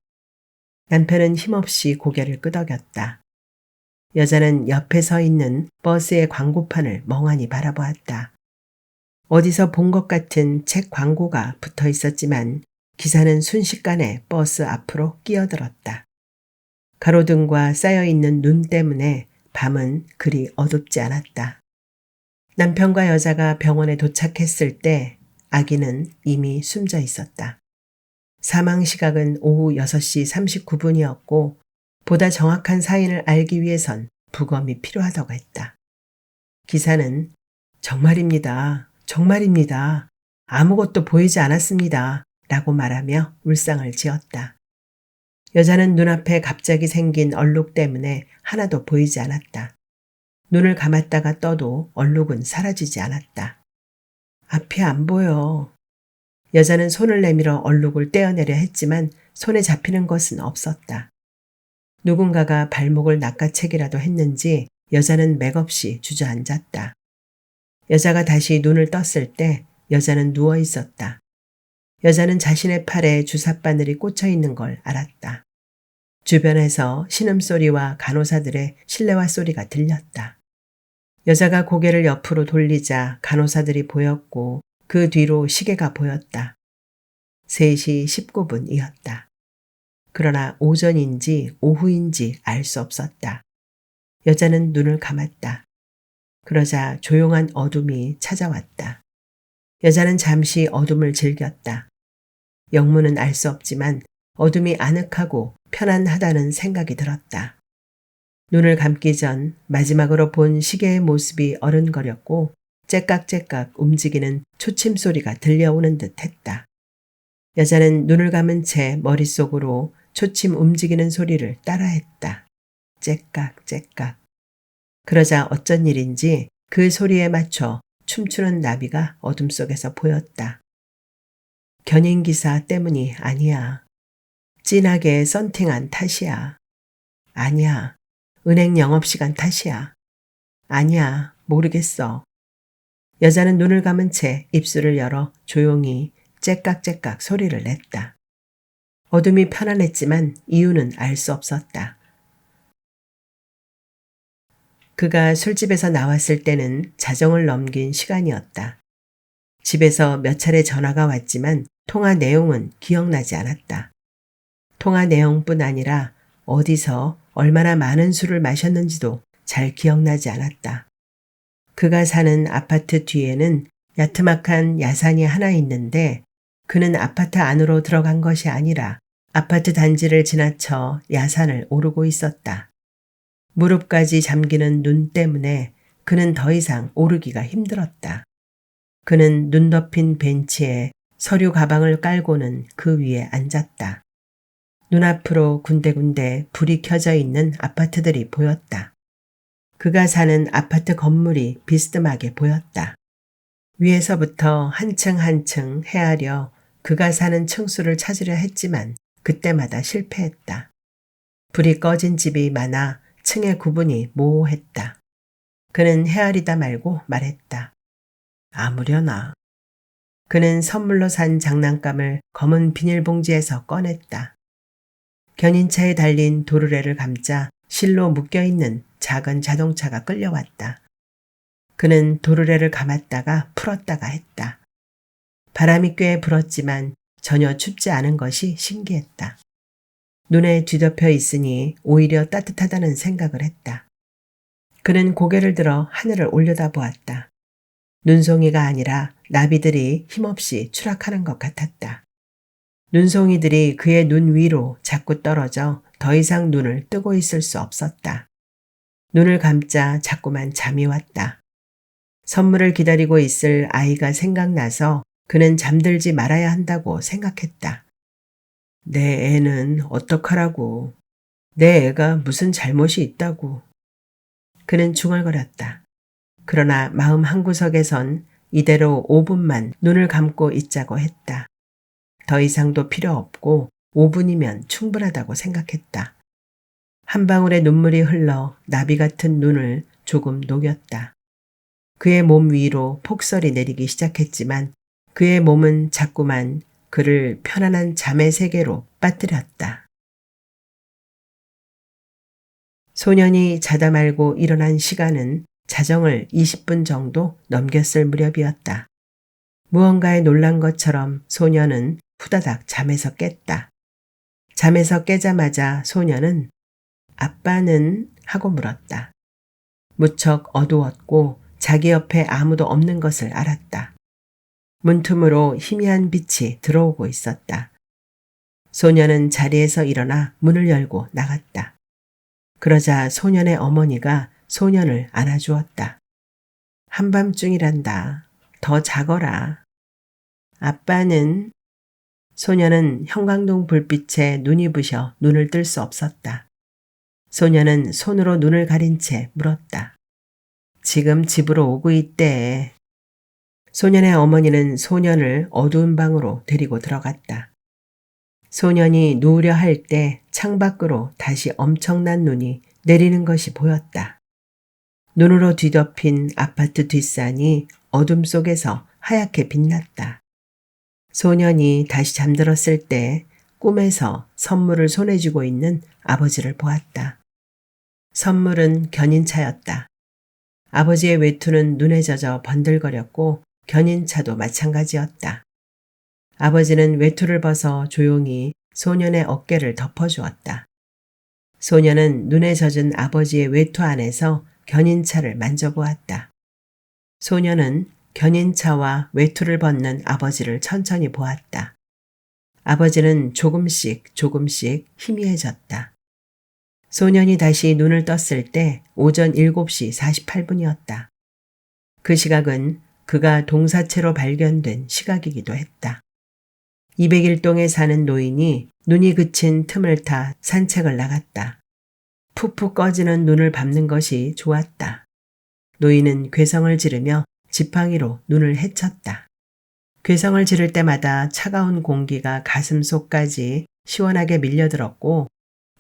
남편은 힘없이 고개를 끄덕였다. 여자는 옆에 서 있는 버스의 광고판을 멍하니 바라보았다. 어디서 본 것 같은 책 광고가 붙어 있었지만 기사는 순식간에 버스 앞으로 끼어들었다. 가로등과 쌓여있는 눈 때문에 밤은 그리 어둡지 않았다. 남편과 여자가 병원에 도착했을 때 아기는 이미 숨져 있었다. 사망 시각은 오후 6시 39분이었고 보다 정확한 사인을 알기 위해선 부검이 필요하다고 했다. 기사는 정말입니다. 정말입니다. 아무것도 보이지 않았습니다. 라고 말하며 울상을 지었다. 여자는 눈앞에 갑자기 생긴 얼룩 때문에 하나도 보이지 않았다. 눈을 감았다가 떠도 얼룩은 사라지지 않았다. 앞이 안 보여. 여자는 손을 내밀어 얼룩을 떼어내려 했지만 손에 잡히는 것은 없었다. 누군가가 발목을 낚아채기라도 했는지 여자는 맥없이 주저앉았다. 여자가 다시 눈을 떴을 때 여자는 누워 있었다. 여자는 자신의 팔에 주삿바늘이 꽂혀 있는 걸 알았다. 주변에서 신음소리와 간호사들의 실내화 소리가 들렸다. 여자가 고개를 옆으로 돌리자 간호사들이 보였고 그 뒤로 시계가 보였다. 3시 19분이었다. 그러나 오전인지 오후인지 알 수 없었다. 여자는 눈을 감았다. 그러자 조용한 어둠이 찾아왔다. 여자는 잠시 어둠을 즐겼다. 영문은 알 수 없지만 어둠이 아늑하고 편안하다는 생각이 들었다. 눈을 감기 전 마지막으로 본 시계의 모습이 어른거렸고 째깍째깍 움직이는 초침 소리가 들려오는 듯 했다. 여자는 눈을 감은 채 머릿속으로 초침 움직이는 소리를 따라했다. 째깍째깍. 그러자 어쩐 일인지 그 소리에 맞춰 춤추는 나비가 어둠 속에서 보였다. 견인기사 때문이 아니야. 진하게 썬팅한 탓이야. 아니야. 은행 영업시간 탓이야. 아니야. 모르겠어. 여자는 눈을 감은 채 입술을 열어 조용히 째깍째깍 소리를 냈다. 어둠이 편안했지만 이유는 알 수 없었다. 그가 술집에서 나왔을 때는 자정을 넘긴 시간이었다. 집에서 몇 차례 전화가 왔지만 통화 내용은 기억나지 않았다. 통화 내용뿐 아니라 어디서 얼마나 많은 술을 마셨는지도 잘 기억나지 않았다. 그가 사는 아파트 뒤에는 야트막한 야산이 하나 있는데 그는 아파트 안으로 들어간 것이 아니라 아파트 단지를 지나쳐 야산을 오르고 있었다. 무릎까지 잠기는 눈 때문에 그는 더 이상 오르기가 힘들었다. 그는 눈 덮인 벤치에 서류 가방을 깔고는 그 위에 앉았다. 눈앞으로 군데군데 불이 켜져 있는 아파트들이 보였다. 그가 사는 아파트 건물이 비스듬하게 보였다. 위에서부터 한층 한층 헤아려 그가 사는 층수를 찾으려 했지만 그때마다 실패했다. 불이 꺼진 집이 많아 층의 구분이 모호했다. 그는 헤아리다 말고 말했다. 아무려나. 그는 선물로 산 장난감을 검은 비닐봉지에서 꺼냈다. 견인차에 달린 도르래를 감자 실로 묶여있는 작은 자동차가 끌려왔다. 그는 도르래를 감았다가 풀었다가 했다. 바람이 꽤 불었지만 전혀 춥지 않은 것이 신기했다. 눈에 뒤덮여 있으니 오히려 따뜻하다는 생각을 했다. 그는 고개를 들어 하늘을 올려다보았다. 눈송이가 아니라 나비들이 힘없이 추락하는 것 같았다. 눈송이들이 그의 눈 위로 자꾸 떨어져 더 이상 눈을 뜨고 있을 수 없었다. 눈을 감자 자꾸만 잠이 왔다. 선물을 기다리고 있을 아이가 생각나서 그는 잠들지 말아야 한다고 생각했다. 내 애는 어떡하라고. 내 애가 무슨 잘못이 있다고. 그는 중얼거렸다. 그러나 마음 한구석에선 이대로 5분만 눈을 감고 있자고 했다. 더 이상도 필요 없고 5분이면 충분하다고 생각했다. 한 방울의 눈물이 흘러 나비 같은 눈을 조금 녹였다. 그의 몸 위로 폭설이 내리기 시작했지만 그의 몸은 자꾸만 그를 편안한 잠의 세계로 빠뜨렸다. 소년이 자다 말고 일어난 시간은 자정을 20분 정도 넘겼을 무렵이었다. 무언가에 놀란 것처럼 소년은 후다닥 잠에서 깼다. 잠에서 깨자마자 소년은 아빠는 하고 물었다. 무척 어두웠고 자기 옆에 아무도 없는 것을 알았다. 문틈으로 희미한 빛이 들어오고 있었다. 소년은 자리에서 일어나 문을 열고 나갔다. 그러자 소년의 어머니가 소년을 안아주었다. 한밤중이란다. 더 자거라. 아빠는. 소년은 형광등 불빛에 눈이 부셔 눈을 뜰 수 없었다. 소년은 손으로 눈을 가린 채 물었다. 지금 집으로 오고 있대. 소년의 어머니는 소년을 어두운 방으로 데리고 들어갔다. 소년이 누우려 할 때 창밖으로 다시 엄청난 눈이 내리는 것이 보였다. 눈으로 뒤덮인 아파트 뒷산이 어둠 속에서 하얗게 빛났다. 소년이 다시 잠들었을 때 꿈에서 선물을 손에 쥐고 있는 아버지를 보았다. 선물은 견인차였다. 아버지의 외투는 눈에 젖어 번들거렸고 견인차도 마찬가지였다. 아버지는 외투를 벗어 조용히 소년의 어깨를 덮어주었다. 소년은 눈에 젖은 아버지의 외투 안에서 견인차를 만져보았다. 소년은 견인차와 외투를 벗는 아버지를 천천히 보았다. 아버지는 조금씩 희미해졌다. 소년이 다시 눈을 떴을 때 오전 7시 48분이었다. 그 시각은 그가 동사체로 발견된 시각이기도 했다. 201동에 사는 노인이 눈이 그친 틈을 타 산책을 나갔다. 푹푹 꺼지는 눈을 밟는 것이 좋았다. 노인은 괴성을 지르며 지팡이로 눈을 헤쳤다. 괴성을 지를 때마다 차가운 공기가 가슴 속까지 시원하게 밀려들었고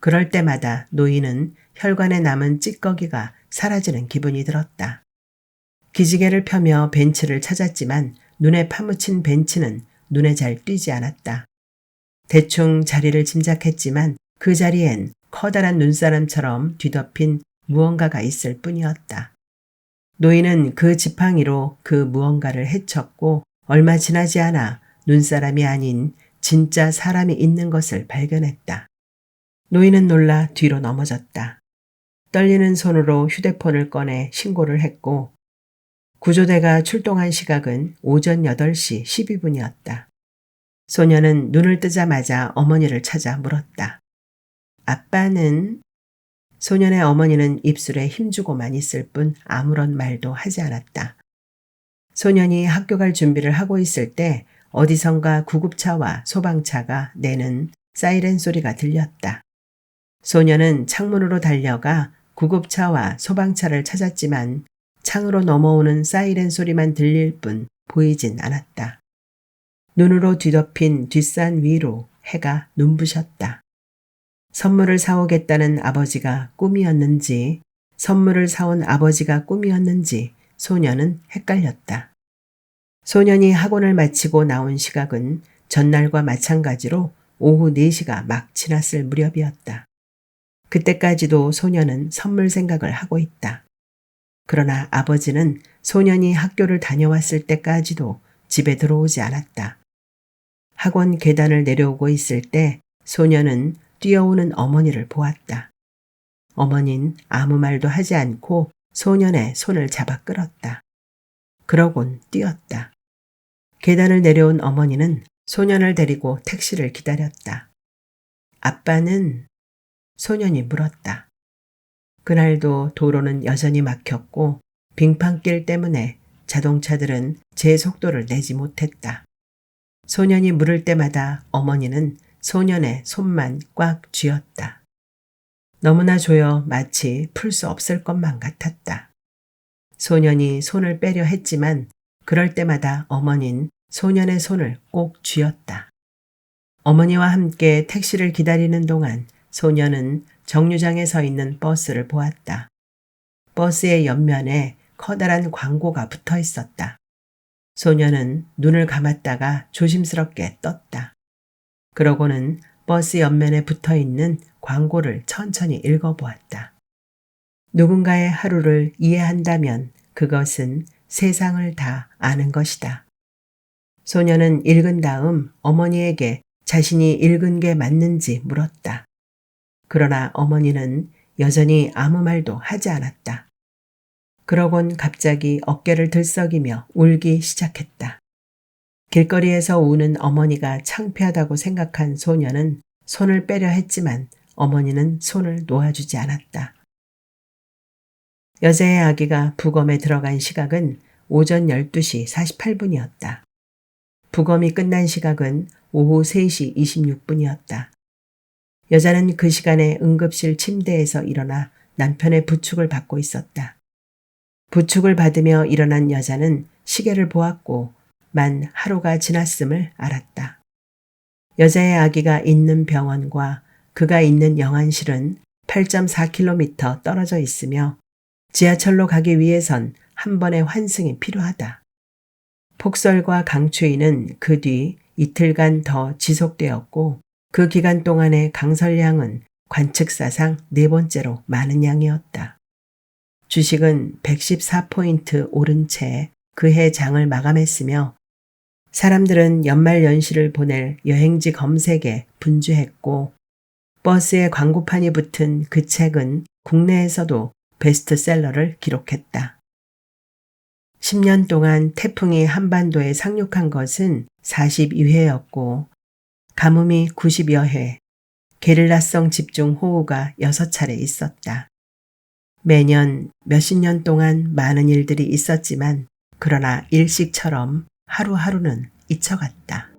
그럴 때마다 노인은 혈관에 남은 찌꺼기가 사라지는 기분이 들었다. 기지개를 펴며 벤치를 찾았지만 눈에 파묻힌 벤치는 눈에 잘 띄지 않았다. 대충 자리를 짐작했지만 그 자리엔 커다란 눈사람처럼 뒤덮인 무언가가 있을 뿐이었다. 노인은 그 지팡이로 그 무언가를 헤쳤고 얼마 지나지 않아 눈사람이 아닌 진짜 사람이 있는 것을 발견했다. 노인은 놀라 뒤로 넘어졌다. 떨리는 손으로 휴대폰을 꺼내 신고를 했고 구조대가 출동한 시각은 오전 8시 12분이었다. 소년은 눈을 뜨자마자 어머니를 찾아 물었다. 아빠는? 소년의 어머니는 입술에 힘주고만 있을 뿐 아무런 말도 하지 않았다. 소년이 학교 갈 준비를 하고 있을 때 어디선가 구급차와 소방차가 내는 사이렌 소리가 들렸다. 소년은 창문으로 달려가 구급차와 소방차를 찾았지만 창으로 넘어오는 사이렌 소리만 들릴 뿐 보이진 않았다. 눈으로 뒤덮인 뒷산 위로 해가 눈부셨다. 선물을 사오겠다는 아버지가 꿈이었는지 선물을 사온 아버지가 꿈이었는지 소녀는 헷갈렸다. 소년이 학원을 마치고 나온 시각은 전날과 마찬가지로 오후 4시가 막 지났을 무렵이었다. 그때까지도 소년은 선물 생각을 하고 있다. 그러나 아버지는 소년이 학교를 다녀왔을 때까지도 집에 들어오지 않았다. 학원 계단을 내려오고 있을 때 소년은 뛰어오는 어머니를 보았다. 어머닌 아무 말도 하지 않고 소년의 손을 잡아 끌었다. 그러곤 뛰었다. 계단을 내려온 어머니는 소년을 데리고 택시를 기다렸다. 아빠는? 소년이 물었다. 그날도 도로는 여전히 막혔고 빙판길 때문에 자동차들은 제 속도를 내지 못했다. 소년이 물을 때마다 어머니는 소년의 손만 꽉 쥐었다. 너무나 조여 마치 풀 수 없을 것만 같았다. 소년이 손을 빼려 했지만 그럴 때마다 어머니는 소년의 손을 꼭 쥐었다. 어머니와 함께 택시를 기다리는 동안 소년은 정류장에 서 있는 버스를 보았다. 버스의 옆면에 커다란 광고가 붙어 있었다. 소년은 눈을 감았다가 조심스럽게 떴다. 그러고는 버스 옆면에 붙어 있는 광고를 천천히 읽어보았다. 누군가의 하루를 이해한다면 그것은 세상을 다 아는 것이다. 소년은 읽은 다음 어머니에게 자신이 읽은 게 맞는지 물었다. 그러나 어머니는 여전히 아무 말도 하지 않았다. 그러곤 갑자기 어깨를 들썩이며 울기 시작했다. 길거리에서 우는 어머니가 창피하다고 생각한 소년은 손을 빼려 했지만 어머니는 손을 놓아주지 않았다. 여자의 아기가 부검에 들어간 시각은 오전 12시 48분이었다. 부검이 끝난 시각은 오후 3시 26분이었다. 여자는 그 시간에 응급실 침대에서 일어나 남편의 부축을 받고 있었다. 부축을 받으며 일어난 여자는 시계를 보았고 만 하루가 지났음을 알았다. 여자의 아기가 있는 병원과 그가 있는 영안실은 8.4km 떨어져 있으며 지하철로 가기 위해선 한 번의 환승이 필요하다. 폭설과 강추위는 그 뒤 이틀간 더 지속되었고 그 기간 동안의 강설량은 관측사상 4번째로 많은 양이었다. 주식은 114포인트 오른 채 그해 장을 마감했으며 사람들은 연말 연시를 보낼 여행지 검색에 분주했고 버스에 광고판이 붙은 그 책은 국내에서도 베스트셀러를 기록했다. 10년 동안 태풍이 한반도에 상륙한 것은 42회였고 가뭄이 90여 회, 게릴라성 집중호우가 6차례 있었다. 매년 몇십 년 동안 많은 일들이 있었지만 그러나 일식처럼 하루하루는 잊혀갔다.